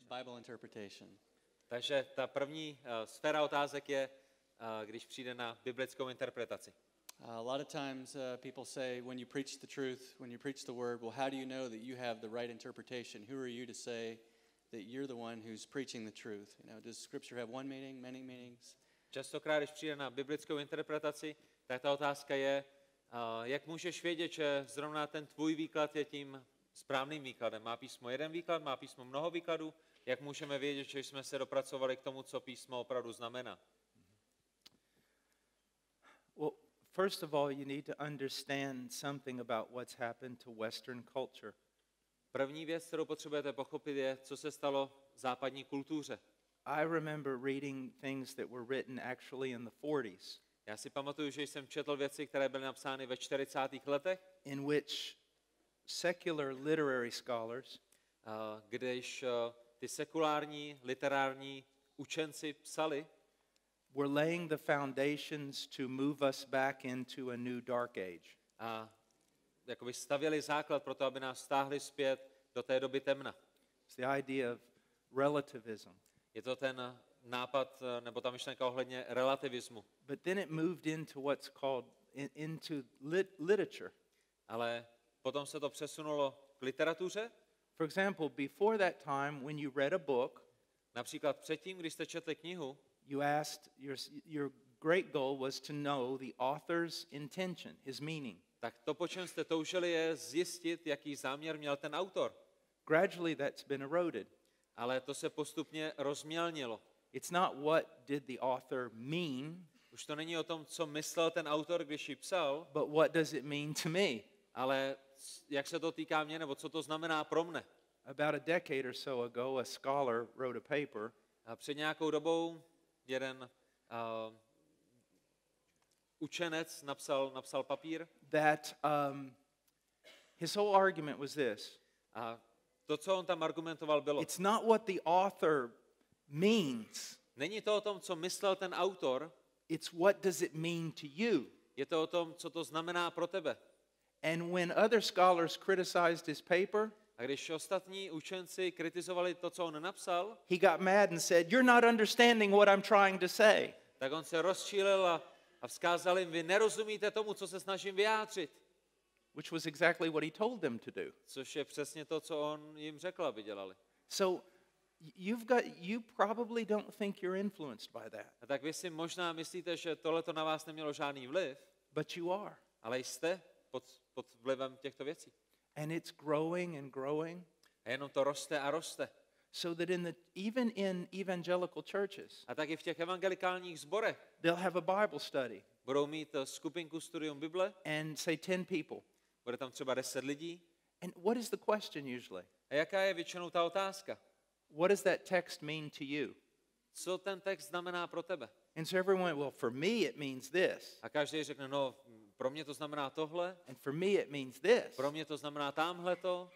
Bible interpretation. Takže ta první sféra otázek je, když přijde na biblickou interpretaci. A lot of times people say when you preach the truth, when you preach the word, well, how do you know that you have the right interpretation? Who are you to say that you're the one who's preaching the truth? You know, does Scripture have one meaning, many meanings? Častokrát, když přijde na biblickou interpretaci, tak ta otázka je, jak můžeš vědět, že zrovna ten tvůj výklad je tím správným výkladem. Má písmo jeden výklad, má písmo mnoho výkladů? Jak můžeme vědět, že jsme se dopracovali k tomu, co písmo opravdu znamená? Well, first of all, you need to understand something about what's happened to Western culture. První věc, kterou potřebujete pochopit, je, co se stalo západní kultuře. I remember reading things that were written actually in the 40s. Já si pamatuju, že jsem četl věci, které byly napsány ve 40. letech, in which secular literary scholars když ty sekulární literární učenci psali, were laying the foundations to move us back into a new dark age. A jakoby stavěli základ pro to, aby nás stáhli zpět do té doby temna. It's the idea of relativism. Je to ten nápad, nebo ta myšlenka ohledně relativismu. But then it moved into what's called into literature. Ale potom se to přesunulo k literatuře. For example, before that time, when you read a book, například předtím, když jste četli knihu, you asked, your great goal was to know the author's intention, his meaning. Tak to, po čem jste toužili, je zjistit, jaký záměr měl ten autor. Gradually that's been eroded. Ale to se postupně rozmělnilo. It's not what did the author mean, už to není o tom, co myslel ten autor, když ji psal, but what does it mean to me? Ale jak se to týká mě, nebo co to znamená pro mne. About a decade or so ago, a scholar wrote a paper. A před nějakou dobou jeden učenec napsal papír. That his whole argument was this. A to, co on tam argumentoval, bylo. It's not what the author means. Není to o tom, co myslel ten autor. It's what does it mean to you. Je to o tom, co to znamená pro tebe. And when other scholars criticized his paper, a když ostatní učenci kritizovali to, co on napsal, he got mad and said, "You're not understanding what I'm trying to say." Tak on se rozčílil a vzkázal jim, vy nerozumíte tomu, co se snažím vyjádřit. Which was exactly what he told them to do. Což je přesně to, co on jim řekl, aby dělali. So you probably don't think you're influenced by that. A tak vy si možná myslíte, že tohleto na vás nemělo žádný vliv. But you are. Ale jste pod vlivem těchto věcí. And it's growing and growing. A jenom to roste a roste. So that even in evangelical churches, a taky v těch evangelikálních sborech, they'll have a Bible study. Budou mít skupinku studium Bible. And say 10 people. Bude tam třeba 10 lidí. And what is the question usually? A jaká je většinou ta otázka? What does that text mean to you? Co ten text znamená pro tebe? And so everyone, well, for me it means this. A každý řekne, no, pro mě to znamená tohle. And for me it means this. Pro mě to znamená támhleto.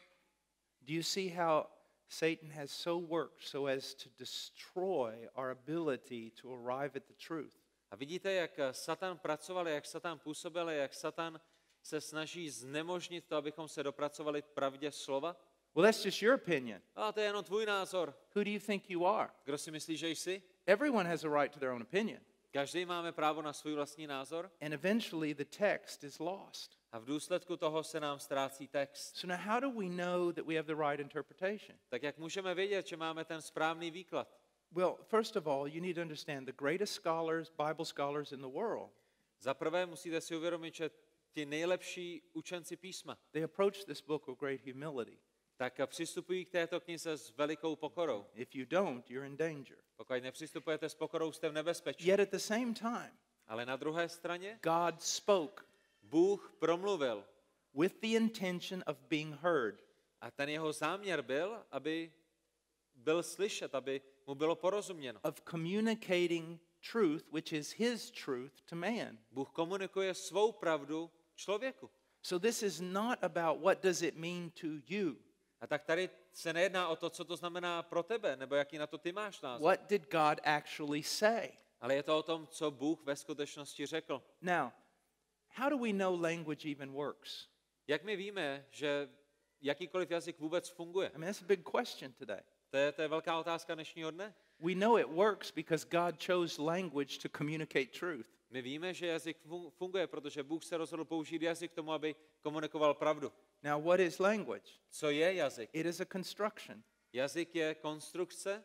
Do you see how Satan has so worked so as to destroy our ability to arrive at the truth? A vidíte, jak Satan pracoval, jak Satan působil, jak Satan se snaží znemožnit to, abychom se dopracovali k pravdě slova? Well, that's just your opinion. A to je jenom tvůj názor. Who do you think you are? Kdo si myslíš, že jsi? Everyone has a right to their own opinion. Každý máme právo na svůj vlastní názor. And eventually the text is lost. A v důsledku toho se nám ztrácí text. So now how do we know that we have the right interpretation? Tak jak můžeme vědět, že máme ten správný výklad? Well, first of all, you need to understand the greatest scholars, Bible scholars in the world. Za prvé musíte si uvědomit, že ti nejlepší učenci písma, they approach this book with great humility. Tak přistupují k této knize s velikou pokorou. If you don't, you're in danger. Pokud nepřistupujete s pokorou, jste v nebezpečí. Yet at the same time, ale na druhé straně, God spoke. Bůh promluvil. With the intention of being heard. A ten jeho záměr byl, aby byl slyšet, aby mu bylo porozuměno. Of communicating truth, which is his truth, to man. Bůh komunikuje svou pravdu člověku. So this is not about what does it mean to you. A tak tady se nejedná o to, co to znamená pro tebe, nebo jaký na to ty máš názor. What did God actually say? Ale je to o tom, co Bůh ve skutečnosti řekl. Now, how do we know language even works? Jak my víme, že jakýkoliv jazyk vůbec funguje? I mean, that's a big question today. To je velká otázka dnešního dne. We know it works because God chose language to communicate truth. My víme, že jazyk funguje, protože Bůh se rozhodl použít jazyk k tomu, aby komunikoval pravdu. Now, what is language? Co je jazyk? It is a construction, Jazyk je konstrukce,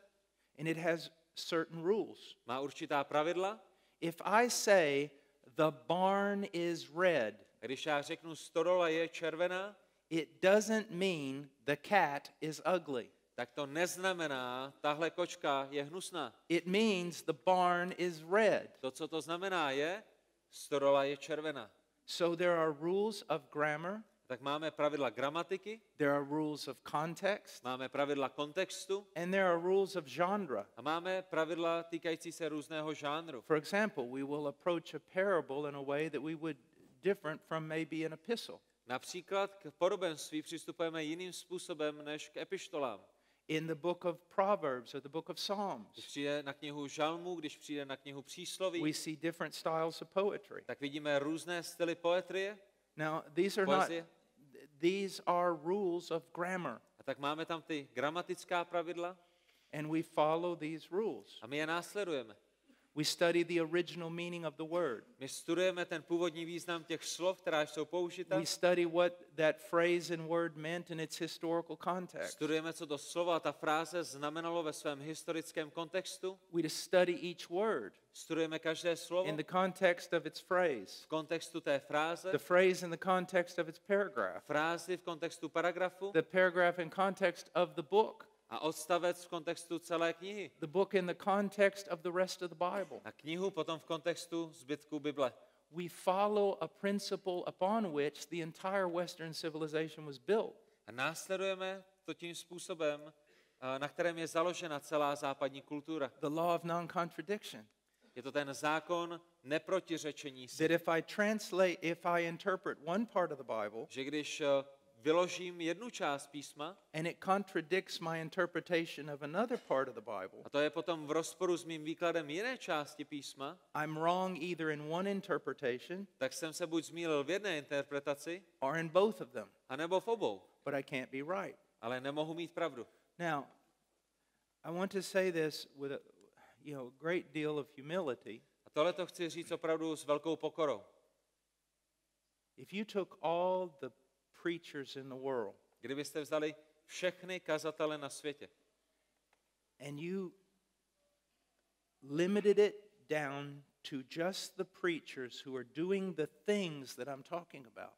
and it has certain rules. má určitá pravidla. If I say the barn is red, Když já řeknu stodola je červená, it doesn't mean the cat is ugly. tak to neznamená, tahle kočka je hnusná. It means the barn is red. To, co to znamená, je, stodola je červená. So there are rules of grammar, Tak máme pravidla gramatiky, there are rules of context, máme pravidla kontextu and there are rules of genre. a máme pravidla týkající se různého žánru. For example, we will approach a parable in a way that we would different from maybe an epistle. Například k podobenství přistupujeme jiným způsobem než k epištolám. In the book of Proverbs or the book of Když Psalms, přijde na knihu žalmů, když přijde na knihu we přísloví, see different styles of poetry. tak vidíme různé styly poetrie, Now, these poezie. are rules of grammar, A tak máme tam ty gramatická pravidla and we follow these rules. a my je následujeme. We study the original meaning of the word. My studujeme ten původní význam těch slov, která jsou použita. We study what that phrase and word meant in its historical context. Studujeme, co to slovo a ta fráze znamenalo ve svém historickém kontextu. We study each word Studujeme každé slovo in the context of its phrase, v kontextu té fráze, the phrase in the context of its paragraph, frázi v kontextu paragrafu the paragraph in context of the book, a odstavec v kontextu celé knihy. the book in the context of the rest of the Bible. A knihu potom v kontextu zbytku Bible. We follow a principle upon which the entire Western civilization was built. A následujeme to tím způsobem, na kterém je založena celá západní kultura. The law of non-contradiction. Je to ten zákon neprotiřečení That si. if I interpret one part of the Bible Že když vyložím jednu část písma, and it contradicts my interpretation of another part of the Bible, a to je potom v rozporu s mým výkladem jiné části písma, I'm wrong either in one interpretation tak jsem se buď zmýlil v jedné interpretaci, or in both of them, anebo v obou. but I can't be right. Ale nemohu mít pravdu. Now, I want to say this with a great deal of humility. A tohle to chci říct opravdu s velkou pokorou. If you took all the preachers in the world Kdybyste vzali všechny kazatele na světě and you limited it down to just the preachers who are doing the things that I'm talking about,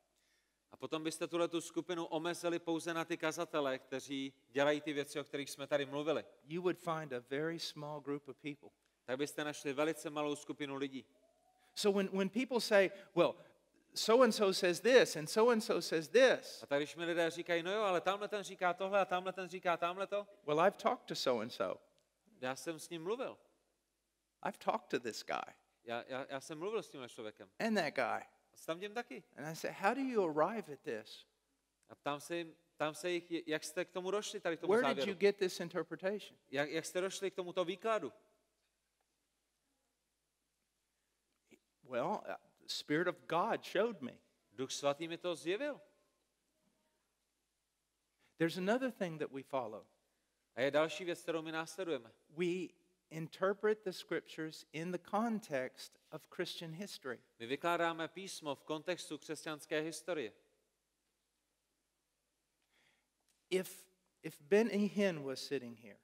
a potom byste tu skupinu omezili pouze na ty kazatele, kteří dělají ty věci, o kterých jsme tady mluvili, you would find a very small group of people. tak byste našli velice malou skupinu lidí. So when people say, well, so-and-so says this and so-and-so says this, A tak když mi lidé říkají, no jo, ale tamhle ten říká tohle a tamhle ten říká tamhle to, well, I've talked to so-and-so. já jsem s ním mluvil. I've talked to this guy Já jsem mluvil s tímhle člověkem. and that guy. A s tím taky. And I said, how do you arrive at this? A ptám se jich, jak jste k tomu došli, tady k tomu Where did you závěru. get this interpretation? Jak jste došli k tomuto výkladu? Well, the Spirit of God showed me. Duch svatý mi to zjevil. There's another thing that we follow. A je další věc, kterou my následujeme. We interpret the scriptures in the context of Christian history. My vykládáme písmo v kontextu křesťanské historie. If Benny Hinn was sitting here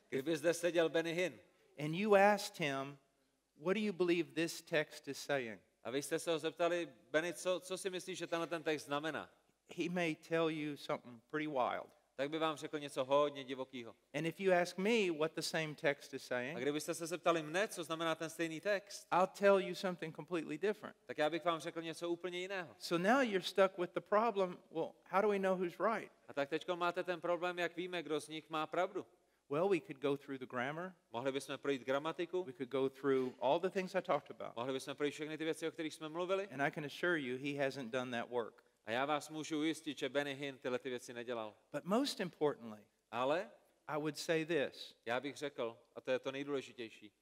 Kdyby zde seděl Benny Hinn and you asked him, what do you believe this text is saying? a vy jste se ho zeptali, Benny, co si myslíš, že tenhle ten text znamená? He may tell you something pretty wild. Tak by vám řekl něco hodně divokýho. And if you ask me what the same text is A saying, kdybyste se zeptali mne, co znamená ten stejný text, I'll tell you something completely different. tak já bych vám řekl něco úplně jiného. So now you're stuck with the problem, well, how do we know who's right? A tak teď máte ten problém, jak víme, kdo z nich má pravdu. Well, we could go through the grammar. Mohli bychom projít gramatiku, We could go through all the things I talked about. mohli bychom projít všechny ty věci, o kterých jsme mluvili. And I can assure you, he hasn't done that work. A já vás můžu ujistit, že Benny Hinn tyhle ty věci nedělal. But most importantly, Ale I would say this. já bych řekl, a to je to nejdůležitější,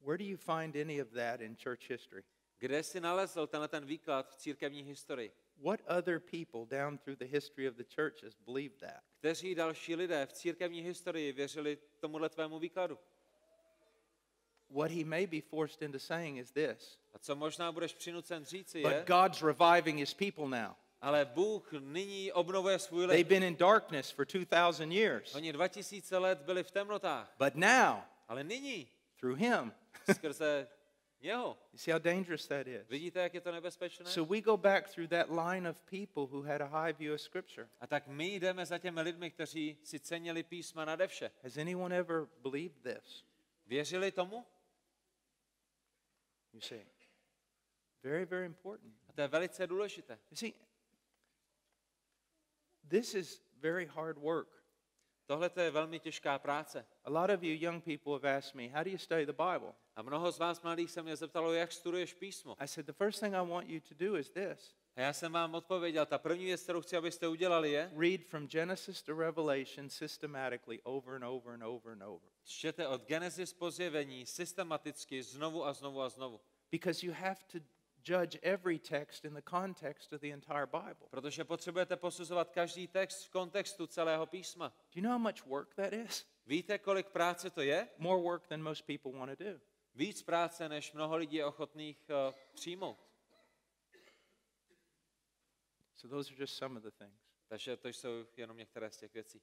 Where do you find any of that in church history? Kde jsi nalezl ten výklad v církevní historii? What other people down through the history of the church has believed that? Kteří další lidé v církevní historii věřili tomuhle tvému výkladu? What he may be forced into saying is this. A co možná budeš přinucen říci But je, God's reviving his people now. ale Bůh nyní obnovuje svůj They've lid. been in darkness for 2000 years. Oni 2000 let byli v temnotách, But now, ale nyní through him, skrze něho. you see how dangerous that is. Vidíte, jak je to nebezpečné? So we go back through that line of people who had a high view of Scripture. A tak my jdeme za těmi lidmi, kteří si cenili písma nade vše. Has anyone ever believed this? Věřili tomu? You see, very, very important. A to je velice důležité. You see, this is very hard work. Tohle je velmi těžká práce. A lot of you young people have asked me, how do you study the Bible? A mnoho z vás mladých se mě zeptalo, jak studuješ písmo. I said, the first thing I want you to do is this. A já jsem vám odpověděl, ta první věc, kterou chci, abyste udělali, je Read from Genesis to Revelation systematically over and over and over and over. čtěte od Genesis po Zjevení systematicky znovu a znovu a znovu. Because you have to judge every text in the context of the entire Bible. Protože potřebujete posuzovat každý text v kontextu celého písma. Do you know how much work that is? Víte, kolik práce to je? More work than most people want to do. Víc práce, než mnoho lidí je ochotných přijmout. So those are just some of the things. Takže to jsou jenom některé z těch věcí.